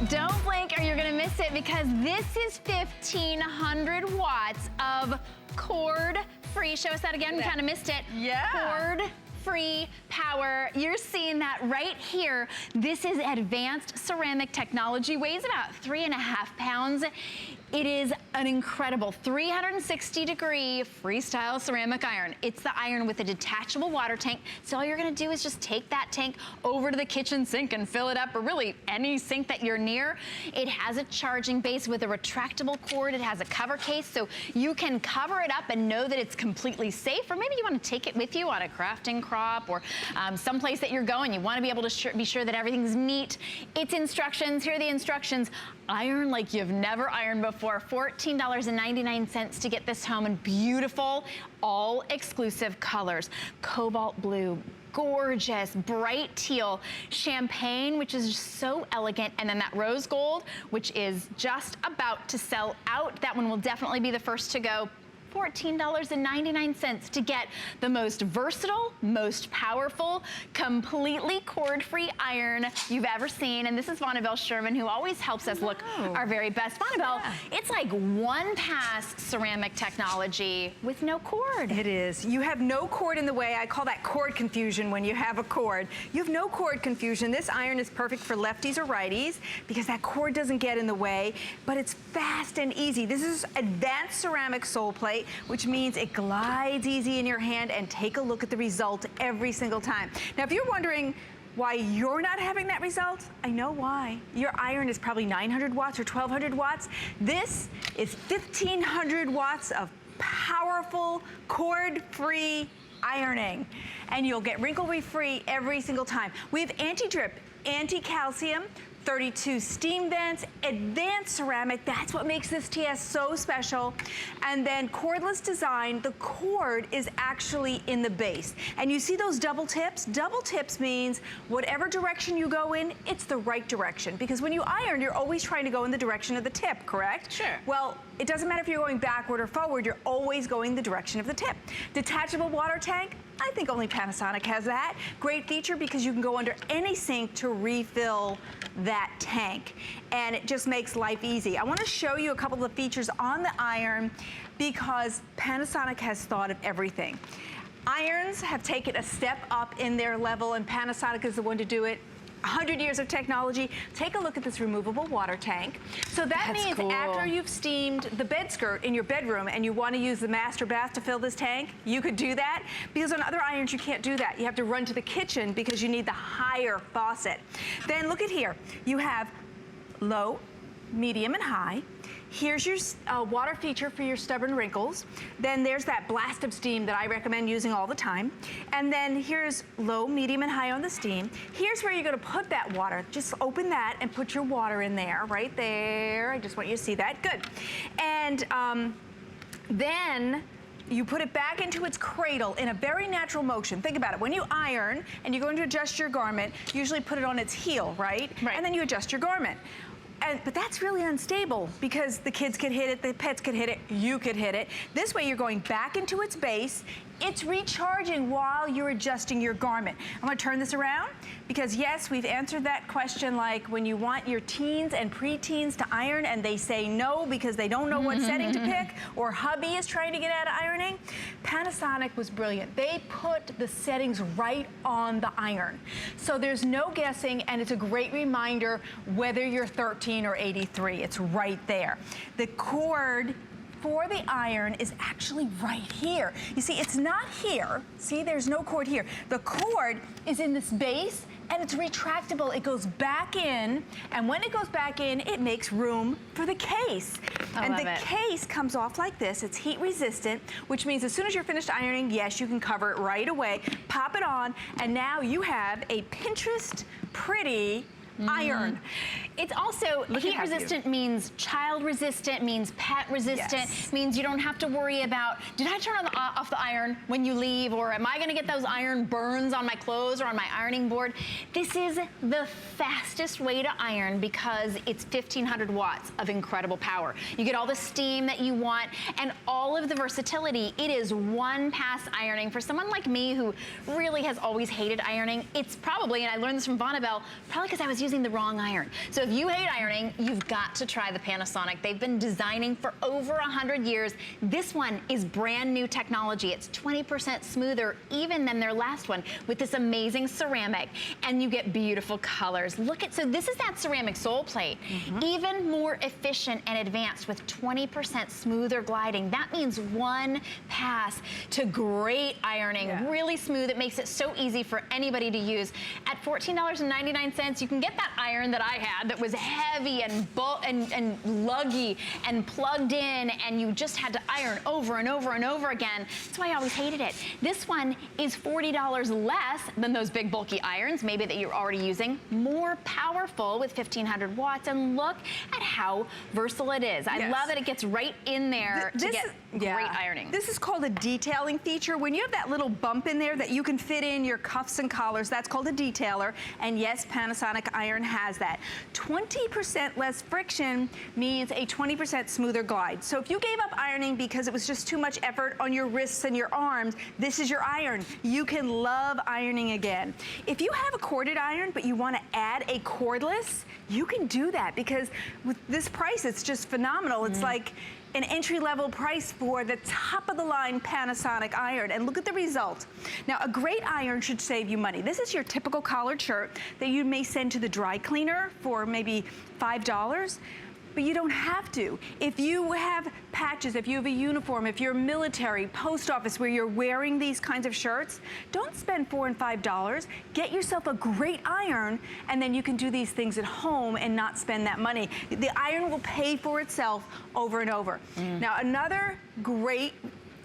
Don't blink or you're gonna miss it, because this is 1,500 watts of cord-free. Show us that again, we kind of missed it. Yeah. Cord-free power. You're seeing that right here. This is advanced ceramic technology, weighs about 3.5 pounds. It is an incredible 360-degree freestyle ceramic iron. It's the iron with a detachable water tank. So all you're gonna do is just take that tank over to the kitchen sink and fill it up, or really any sink that you're near. It has a charging base with a retractable cord. It has a cover case, so you can cover it up and know that it's completely safe. Or maybe you wanna take it with you on a crafting crop, or someplace that you're going. You wanna be able to be sure that everything's neat. It's instructions, here are the instructions. Iron like you've never ironed before. $14.99 to get this home in beautiful, all exclusive colors. Cobalt blue, gorgeous, bright teal, champagne, which is just so elegant, and then that rose gold, which is just about to sell out. That one will definitely be the first to go. $14.99 to get the most versatile, most powerful, completely cord-free iron you've ever seen. And this is Vonabelle Sherman, who always helps us look our very best. Vonabelle, it's like one-pass ceramic technology with no cord. It is. You have no cord in the way. I call that cord confusion when you have a cord. You have no cord confusion. This iron is perfect for lefties or righties because that cord doesn't get in the way, but it's fast and easy. This is advanced ceramic sole plate, which means it glides easy in your hand, and take a look at the result every single time. Now, if you're wondering why you're not having that result, I know why. Your iron is probably 900 watts or 1,200 watts. This is 1,500 watts of powerful, cord-free ironing, and you'll get wrinkle-free every single time. We have anti-drip, anti-calcium, 32 steam vents, advanced ceramic. That's what makes this TS so special. And then cordless design. The cord is actually in the base. And you see those double tips? Double tips means whatever direction you go in, it's the right direction. Because when you iron, you're always trying to go in the direction of the tip, correct? Sure. Well, it doesn't matter if you're going backward or forward, you're always going the direction of the tip. Detachable water tank. I think only Panasonic has that. Great feature because you can go under any sink to refill that tank, and it just makes life easy. I want to show you a couple of features on the iron because Panasonic has thought of everything. Irons have taken a step up in their level, and Panasonic is the one to do it. 100 years of technology. Take a look at this removable water tank. So that means after you've steamed the bed skirt in your bedroom and you want to use the master bath to fill this tank, you could do that. Because on other irons, you can't do that. You have to run to the kitchen because you need the higher faucet. Then look at here. You have low, medium, and high. Here's your water feature for your stubborn wrinkles. Then there's that blast of steam that I recommend using all the time. And then here's low, medium, and high on the steam. Here's where you're gonna put that water. Just open that and put your water in there, right there. I just want you to see that, good. And then you put it back into its cradle in a very natural motion. Think about it. When you iron and you're going to adjust your garment, you usually put it on its heel, right? Right. And then you adjust your garment. But that's really unstable because the kids could hit it, the pets could hit it, you could hit it. This way you're going back into its base. It's recharging while you're adjusting your garment. I'm gonna turn this around because yes, we've answered that question, like when you want your teens and preteens to iron and they say no because they don't know what setting to pick, or hubby is trying to get out of ironing. Panasonic was brilliant. They put the settings right on the iron. So there's no guessing, and it's a great reminder whether you're 13 or 83, it's right there. The cord for the iron is actually right here. You see, it's not here. See, there's no cord here. The cord is in this base, and it's retractable. It goes back in, and when it goes back in, it makes room for the case. And the case comes off like this. It's heat resistant, which means as soon as you're finished ironing, yes, you can cover it right away, pop it on, and now you have a Pinterest pretty iron. It's also heat resistant, means child resistant, means pet resistant, means you don't have to worry about, did I turn off the iron when you leave, or am I gonna get those iron burns on my clothes or on my ironing board? This is the fastest way to iron because it's 1,500 watts of incredible power. You get all the steam that you want and all of the versatility. It is one pass ironing. For someone like me who really has always hated ironing, it's probably, and I learned this from Vonabelle, probably because I was using the wrong iron. So if you hate ironing, you've got to try the Panasonic. They've been designing for over 100 years. This one is brand new technology. It's 20% smoother even than their last one with this amazing ceramic, and you get beautiful colors. Look at, so this is that ceramic sole plate, even more efficient and advanced with 20% smoother gliding. That means one pass to great ironing, really smooth. It makes it so easy for anybody to use. At $14.99, you can get that iron that I had that was heavy and luggy and plugged in, and you just had to iron over and over and over again. That's why I always hated it. This one is $40 less than those big bulky irons, maybe that you're already using. More powerful with 1500 watts, and look at how versatile it is. I love that it gets right in there to get great ironing. This is called a detailing feature. When you have that little bump in there that you can fit in your cuffs and collars, that's called a detailer. And yes, Panasonic iron has that. 20% less friction means a 20% smoother glide. So if you gave up ironing because it was just too much effort on your wrists and your arms, this is your iron. You can love ironing again. If you have a corded iron but you want to add a cordless, you can do that, because with this price, it's just phenomenal. It's like an entry-level price for the top-of-the-line Panasonic iron, and look at the result. Now, a great iron should save you money. This is your typical collared shirt that you may send to the dry cleaner for maybe $5, but you don't have to. If you have patches, if you have a uniform, if you're military, post office, where you're wearing these kinds of shirts, don't spend $4 and $5. Get yourself a great iron, and then you can do these things at home and not spend that money. The iron will pay for itself over and over. Now, another great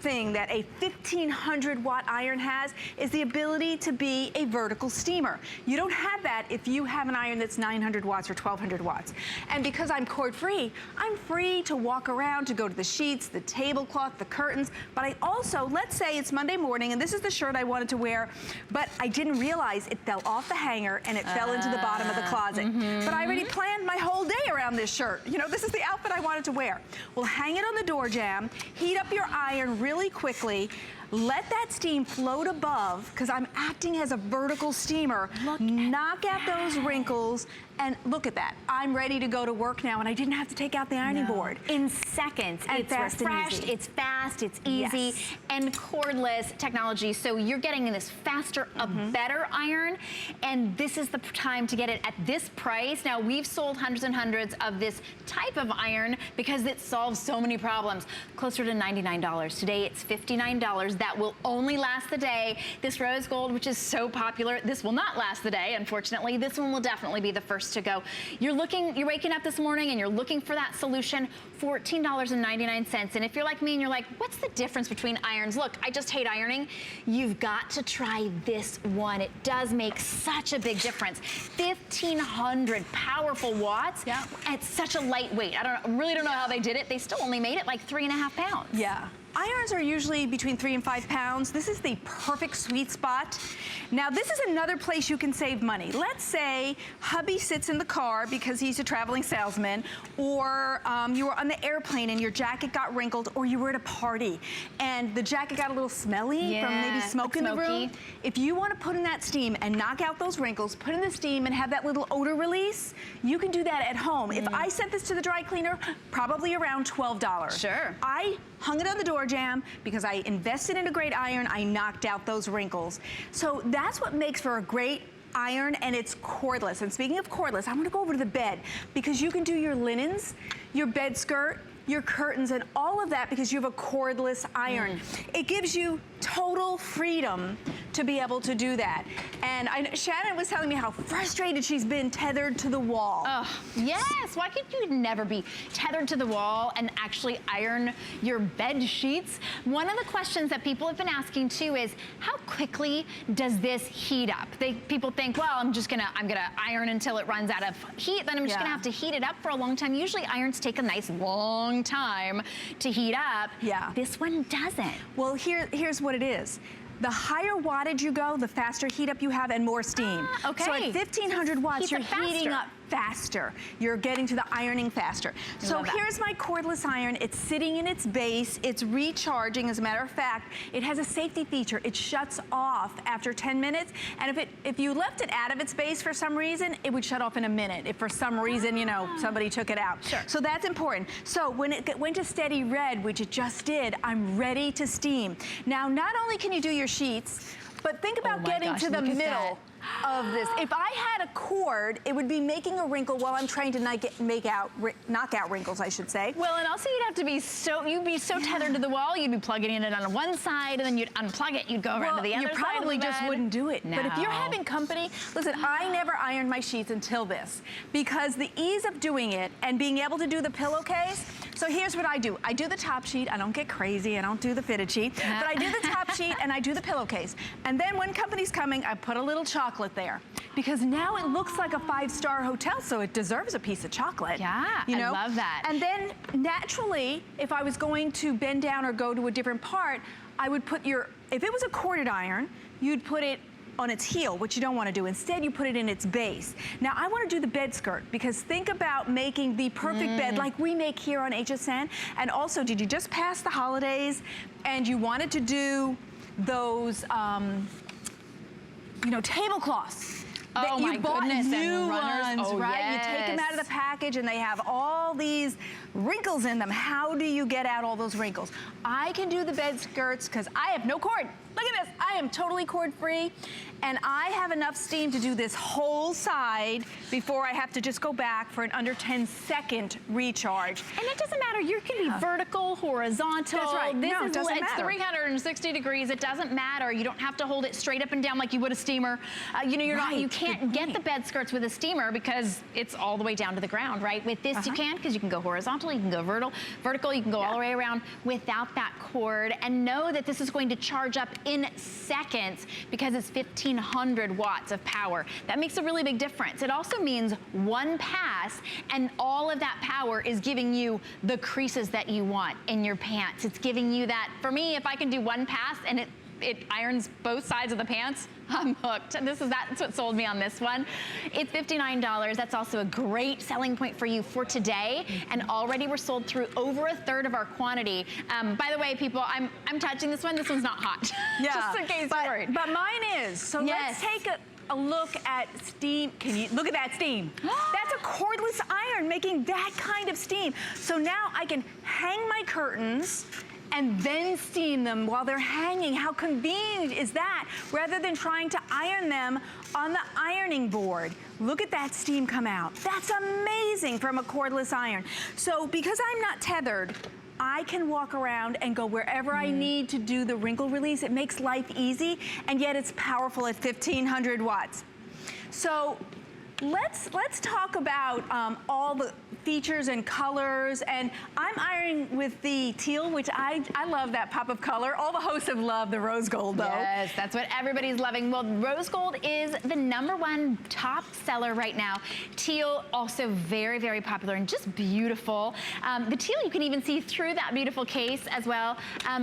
thing that a 1500 watt iron has is the ability to be a vertical steamer. You don't have that if you have an iron that's 900 watts or 1200 watts. And because I'm cord free, I'm free to walk around, to go to the sheets, the tablecloth, the curtains, but I also, let's say it's Monday morning and this is the shirt I wanted to wear, but I didn't realize it fell off the hanger and it fell into the bottom of the closet. But I already planned my whole day around this shirt. You know, this is the outfit I wanted to wear. Well, hang it on the door jamb, heat up your iron really quickly, let that steam float above, because I'm acting as a vertical steamer. Knock out those wrinkles, and look at that. I'm ready to go to work now, and I didn't have to take out the ironing board. In seconds. And it's fast and refreshed, easy. it's fast, it's easy, and cordless technology. So you're getting this faster, a better iron, and this is the time to get it at this price. Now, we've sold hundreds and hundreds of this type of iron because it solves so many problems. Closer to $99. Today, it's $59. That will only last the day. This rose gold, which is so popular, this will not last the day, unfortunately. This one will definitely be the first to go. You're waking up this morning and you're looking for that solution, $14.99. And if you're like me and you're like, what's the difference between irons? Look, I just hate ironing. You've got to try this one. It does make such a big difference. 1,500 powerful watts at such a lightweight. I really don't know how they did it. They still only made it like 3.5 pounds. Yeah. Irons are usually between 3 and 5 pounds. This is the perfect sweet spot. Now, this is another place you can save money. Let's say hubby sits in the car because he's a traveling salesman, or you were on the airplane and your jacket got wrinkled, or you were at a party and the jacket got a little smelly from maybe smoke in the room. If you want to put in that steam and knock out those wrinkles, put in the steam and have that little odor release, you can do that at home. If I sent this to the dry cleaner, probably around $12. Sure. I hung it on the door jamb because I invested in a great iron. I knocked out those wrinkles. So that's what makes for a great iron, and it's cordless. And speaking of cordless, I'm gonna go over to the bed, because you can do your linens, your bed skirt, your curtains, and all of that because you have a cordless iron. It gives you total freedom to be able to do that. And Shannon was telling me how frustrated she's been tethered to the wall. Oh, yes, why could you never be tethered to the wall and actually iron your bed sheets? One of the questions that people have been asking too is, how quickly does this heat up? People think, well, I'm gonna iron until it runs out of heat, then I'm just gonna have to heat it up for a long time. Usually irons take a nice long time to heat up. This one doesn't. Well, here's what it is. The higher wattage you go, the faster heat up you have and more steam. Okay. So at 1,500 watts, you're heating up faster. You're getting to the ironing faster. So here's my cordless iron. It's sitting in its base. It's recharging. As a matter of fact, it has a safety feature. It shuts off after 10 minutes. And if you left it out of its base for some reason, it would shut off in a minute. If for some reason, you know, somebody took it out. Sure. So that's important. So when it went to steady red, which it just did, I'm ready to steam. Now, not only can you do your sheets, but think about getting to the middle of this. If I had a cord, it would be making a wrinkle while I'm trying to knock out wrinkles, I should say. Well, and also you'd have to be you'd be so tethered to the wall, you'd be plugging in it on one side, and then you'd unplug it, you'd go around to the other side. You probably just wouldn't do it. No. But if you're having company, listen, I never ironed my sheets until this, because the ease of doing it and being able to do the pillowcase. So here's what I do. I do the top sheet. I don't get crazy. I don't do the fitted sheet. But I do the top sheet and I do the pillowcase. And then when company's coming, I put a little chocolate there. Because now it looks like a 5-star hotel, so it deserves a piece of chocolate. Yeah, you know? I love that. And then naturally, if I was going to bend down or go to a different part, I would put if it was a corded iron, you'd put it on its heel, which you don't want to do. Instead, you put it in its base. Now, I want to do the bed skirt, because think about making the perfect bed like we make here on HSN. And also, did you just pass the holidays and you wanted to do those, you know, tablecloths? Oh my goodness, new and runners. ones, Oh, right? yes. You take them out of the package and they have all these wrinkles in them. How do you get out all those wrinkles? I can do the bed skirts because I have no cord. Look at this, I am totally cord free, and I have enough steam to do this whole side before I have to just go back for an under 10-second recharge. And it doesn't matter, you can be vertical, horizontal. That's right. This No, is, it doesn't it's matter. 360 degrees, it doesn't matter. You don't have to hold it straight up and down like you would a steamer. You know, you can't get the bed skirts with a steamer because it's all the way down to the ground, right? With this you can, because you can go horizontal, you can go vertical, you can go all the way around without that cord. And know that this is going to charge up in seconds because it's 1500 watts of power. That makes a really big difference. It also means one pass and all of that power is giving you the creases that you want in your pants. It's giving you that. For me, if I can do one pass and it irons both sides of the pants, I'm hooked. And that's what sold me on this one. It's $59. That's also a great selling point for you for today. And already we're sold through over a third of our quantity. By the way, people, I'm touching this one. This one's not hot. Yeah. Just in case you're worried. But mine is. So let's take a look at steam. Can you look at that steam? That's a cordless iron making that kind of steam. So now I can hang my curtains and then steam them while they're hanging. How convenient is that? Rather than trying to iron them on the ironing board. Look at that steam come out. That's amazing from a cordless iron. So because I'm not tethered, I can walk around and go wherever I need to do the wrinkle release. It makes life easy, and yet it's powerful at 1500 watts. So let's talk about all the features and colors. And I'm ironing with the teal, which I love that pop of color. All the hosts have loved the rose gold, though. Yes, that's what everybody's loving. Well, rose gold is the #1 top seller right now. Teal, also very, very popular and just beautiful. The teal, you can even see through that beautiful case as well.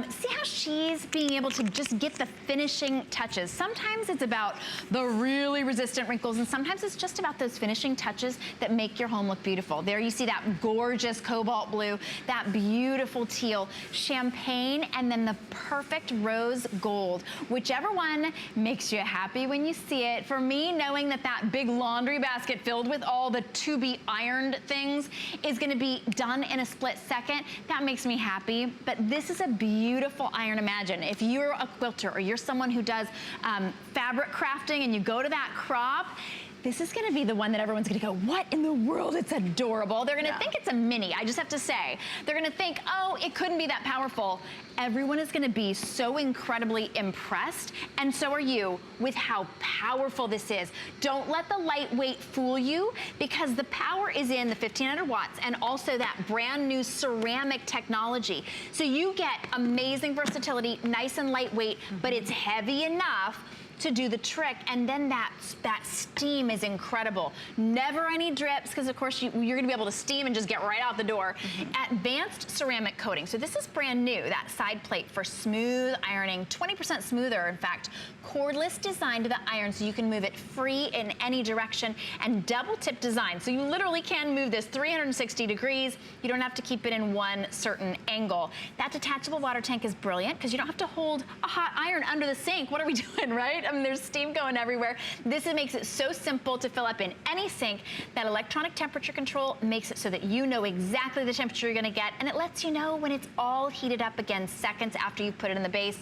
See how she's being able to just get the finishing touches. Sometimes it's about the really resistant wrinkles, and sometimes it's just about those finishing touches that make your home look beautiful. There you see that gorgeous cobalt blue, that beautiful teal, champagne, and then the perfect rose gold. Whichever one makes you happy when you see it. For me, knowing that that big laundry basket filled with all the to-be ironed things is gonna be done in a split second, that makes me happy. But this is a beautiful iron. Imagine if you're a quilter or you're someone who does fabric crafting and you go to that crop, this is gonna be the one that everyone's gonna go, what in the world? It's adorable. They're gonna think it's a mini, I just have to say. They're gonna think, oh, it couldn't be that powerful. Everyone is gonna be so incredibly impressed, and so are you, with how powerful this is. Don't let the lightweight fool you, because the power is in the 1500 watts and also that brand new ceramic technology. So you get amazing versatility, nice and lightweight, but it's heavy enough to do the trick, and then that steam is incredible. Never any drips, because of course you're gonna be able to steam and just get right out the door. Advanced ceramic coating. So this is brand new, that side plate for smooth ironing, 20% smoother, in fact. Cordless design to the iron, so you can move it free in any direction, and double tip design. So you literally can move this 360 degrees. You don't have to keep it in one certain angle. That detachable water tank is brilliant because you don't have to hold a hot iron under the sink. What are we doing, right? I mean, there's steam going everywhere. This makes it so simple to fill up in any sink. That electronic temperature control makes it so that you know exactly the temperature you're gonna get, and it lets you know when it's all heated up again seconds after you put it in the base.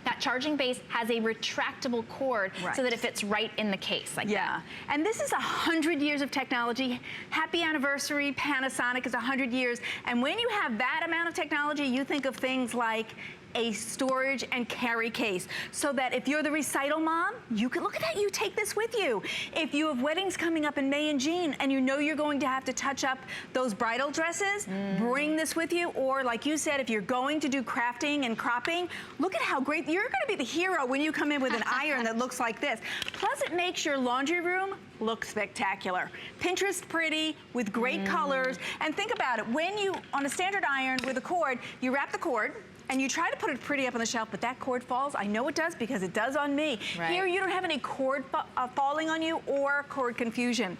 That charging base has a retractable cord so that it fits right in the case like that. And this is 100 years of technology. Happy anniversary, Panasonic is 100 years. And when you have that amount of technology, you think of things like a storage and carry case, so that if you're the recital mom, you can look at that, you take this with you. If you have weddings coming up in May and June and you know you're going to have to touch up those bridal dresses, bring this with you. Or like you said, if you're going to do crafting and cropping, look at how great, you're gonna be the hero when you come in with an iron that looks like this. Plus it makes your laundry room look spectacular. Pinterest pretty with great colors. And think about it, when you, on a standard iron with a cord, you wrap the cord, and you try to put it pretty up on the shelf, but that cord falls. I know it does because it does on me. Here, you don't have any cord falling on you or cord confusion.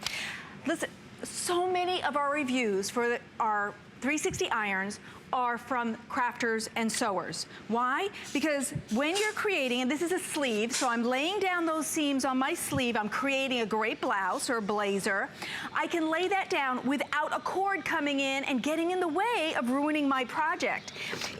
Listen, so many of our reviews for our 360 irons are from crafters and sewers. Why? Because when you're creating, and this is a sleeve, so I'm laying down those seams on my sleeve, I'm creating a great blouse or blazer, I can lay that down without a cord coming in and getting in the way of ruining my project.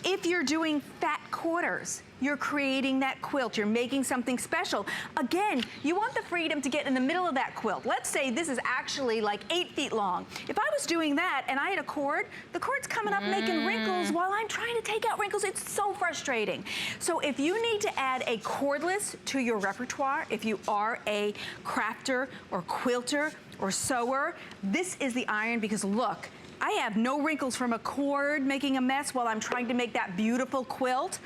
If you're doing fat quarters, you're creating that quilt, you're making something special. Again, you want the freedom to get in the middle of that quilt. Let's say this is actually like 8 feet long. If I was doing that and I had a cord, the cord's coming up making wrinkles while I'm trying to take out wrinkles. It's so frustrating. So if you need to add a cordless to your repertoire, if you are a crafter or quilter or sewer, this is the iron, because look, I have no wrinkles from a cord making a mess while I'm trying to make that beautiful quilt.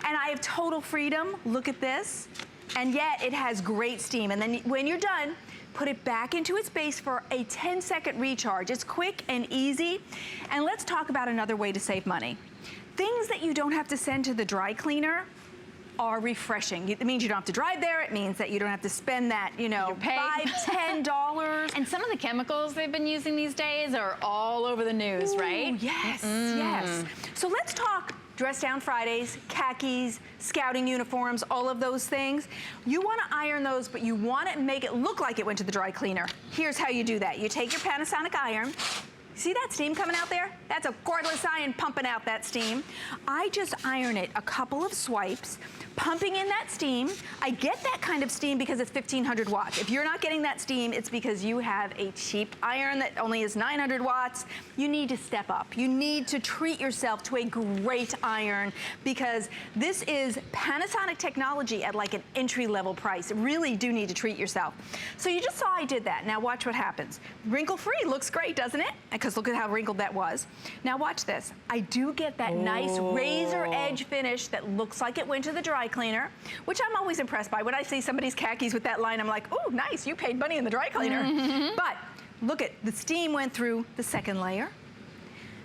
And I have total freedom. Look at this. And yet it has great steam. And then when you're done, put it back into its base for a 10-second recharge. It's quick and easy. And let's talk about another way to save money. Things that you don't have to send to the dry cleaner are refreshing. It means you don't have to drive there. It means that you don't have to spend that, you know, $5, $10. And some of the chemicals they've been using these days are all over the news, right? Yes, yes. So let's talk dress down Fridays, khakis, scouting uniforms, all of those things. You want to iron those, but you want to make it look like it went to the dry cleaner. Here's how you do that. You take your Panasonic iron. See that steam coming out there? That's a cordless iron pumping out that steam. I just iron it a couple of swipes, pumping in that steam. I get that kind of steam because it's 1,500 watts. If you're not getting that steam, it's because you have a cheap iron that only is 900 watts. You need to step up. You need to treat yourself to a great iron, because this is Panasonic technology at like an entry-level price. Really do need to treat yourself. So you just saw I did that. Now watch what happens. Wrinkle-free looks great, doesn't it? Because look at how wrinkled that was. Now watch this. I do get that nice razor edge finish that looks like it went to the dry cleaner, which I'm always impressed by. When I see somebody's khakis with that line, I'm like, oh, nice, you paid money in the dry cleaner. But look at, the steam went through the second layer.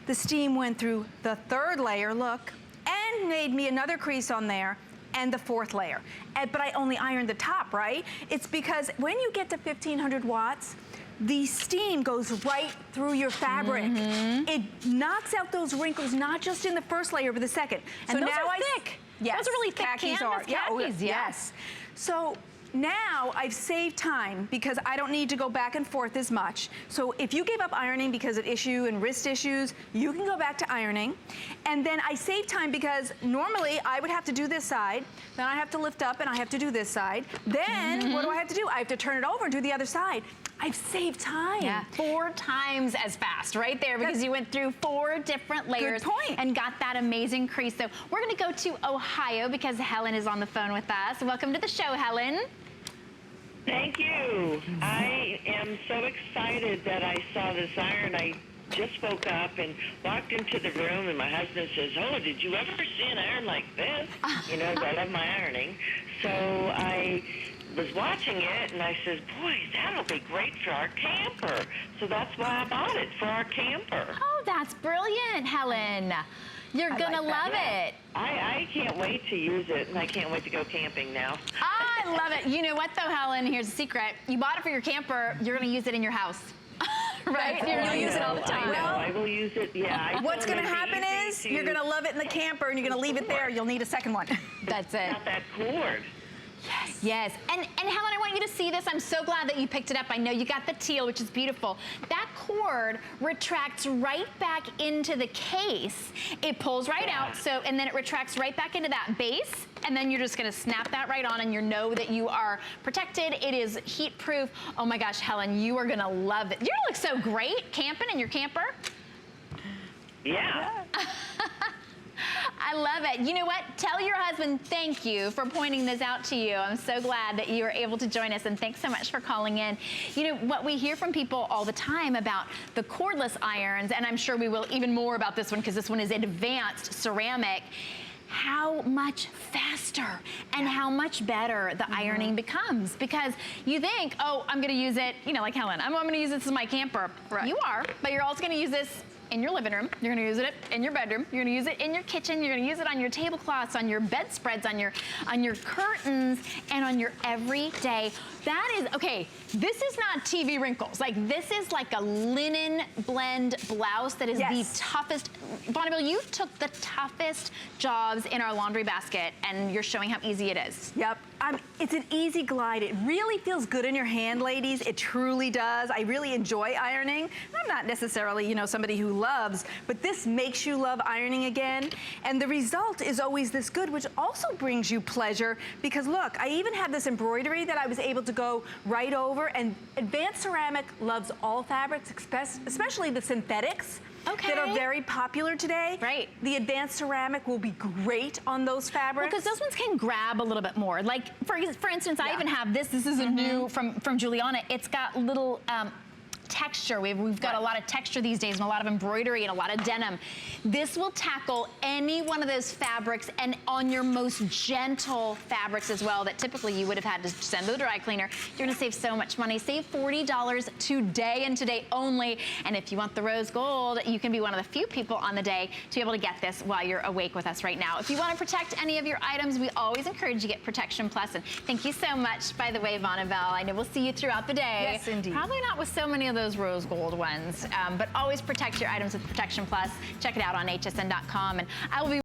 The steam went through the third layer, look, and made me another crease on there, and the fourth layer. But I only ironed the top, right? It's because when you get to 1,500 watts, the steam goes right through your fabric. It knocks out those wrinkles, not just in the first layer, but the second. And so those are thick. Yes, those are really thick khakis canvas khakis, yes. So now I've saved time because I don't need to go back and forth as much. So if you gave up ironing because of issue and wrist issues, you can go back to ironing. And then I save time because normally I would have to do this side, then I have to lift up and I have to do this side. Then what do I have to do? I have to turn it over and do the other side. I've saved time. Yeah, 4 times as fast right there, because you went through 4 different layers and got that amazing crease. So we're gonna go to Ohio because Helen is on the phone with us. Welcome to the show, Helen. Thank you. I am so excited that I saw this iron. I just woke up and walked into the room, and my husband says, oh, did you ever see an iron like this? You know, I love my ironing. So I was watching it, and I said, boy, that'll be great for our camper. So that's why I bought it, for our camper. Oh, that's brilliant, Helen. You're gonna love it. I can't wait to use it, and I can't wait to go camping now. I love it. You know what, though, Helen? Here's a secret. You bought it for your camper. You're gonna use it in your house. Right? You'll use it all the time. I will use it, yeah. What's going to happen is you're going to love it in the camper and you're going to leave it there. You'll need a second one. That's it. Not that cord. Yes. Yes. And Helen, I want you to see this. I'm so glad that you picked it up. I know you got the teal, which is beautiful. That cord retracts right back into the case. It pulls right out, and then it retracts right back into that base. And then you're just gonna snap that right on and you know that you are protected. It is heat proof. Oh my gosh, Helen, you are gonna love it. You're gonna look so great camping in your camper. Yeah. I love it. You know what? Tell your husband thank you for pointing this out to you. I'm so glad that you were able to join us, and thanks so much for calling in. You know, what we hear from people all the time about the cordless irons, and I'm sure we will even more about this one because this one is advanced ceramic, how much faster and how much better the ironing becomes. Because you think, oh, I'm gonna use it, you know, like Helen, I'm gonna use this as my camper. Right. You are, but you're also gonna use this in your living room, you're gonna use it in your bedroom, you're gonna use it in your kitchen, you're gonna use it on your tablecloths, on your bedspreads, on your curtains, and on your everyday. That is, okay, this is not TV wrinkles. Like, this is like a linen blend blouse that is the toughest. Bonneville, you took the toughest jobs in our laundry basket, and you're showing how easy it is. Yep. It's an easy glide. It really feels good in your hand, ladies. It truly does. I really enjoy ironing. I'm not necessarily, you know, somebody who loves, but this makes you love ironing again. And the result is always this good, which also brings you pleasure because look, I even have this embroidery that I was able to go right over, and Advanced Ceramic loves all fabrics, especially the synthetics. That are very popular today. Right. The Advanced Ceramic will be great on those fabrics. Well, because those ones can grab a little bit more. Like, for instance, I even have this. This is a new from Juliana. It's got little texture. We've got a lot of texture these days and a lot of embroidery and a lot of denim. This will tackle any one of those fabrics and on your most gentle fabrics as well that typically you would have had to send to the dry cleaner. You're gonna save so much money. Save $40 today and today only. And if you want the rose gold, you can be one of the few people on the day to be able to get this while you're awake with us right now. If you want to protect any of your items, we always encourage you to get Protection Plus. And thank you so much, by the way, Bonneville. I know we'll see you throughout the day. Yes, indeed. Probably not with so many of those rose gold ones, but always protect your items with Protection Plus. Check it out on hsn.com, and I will be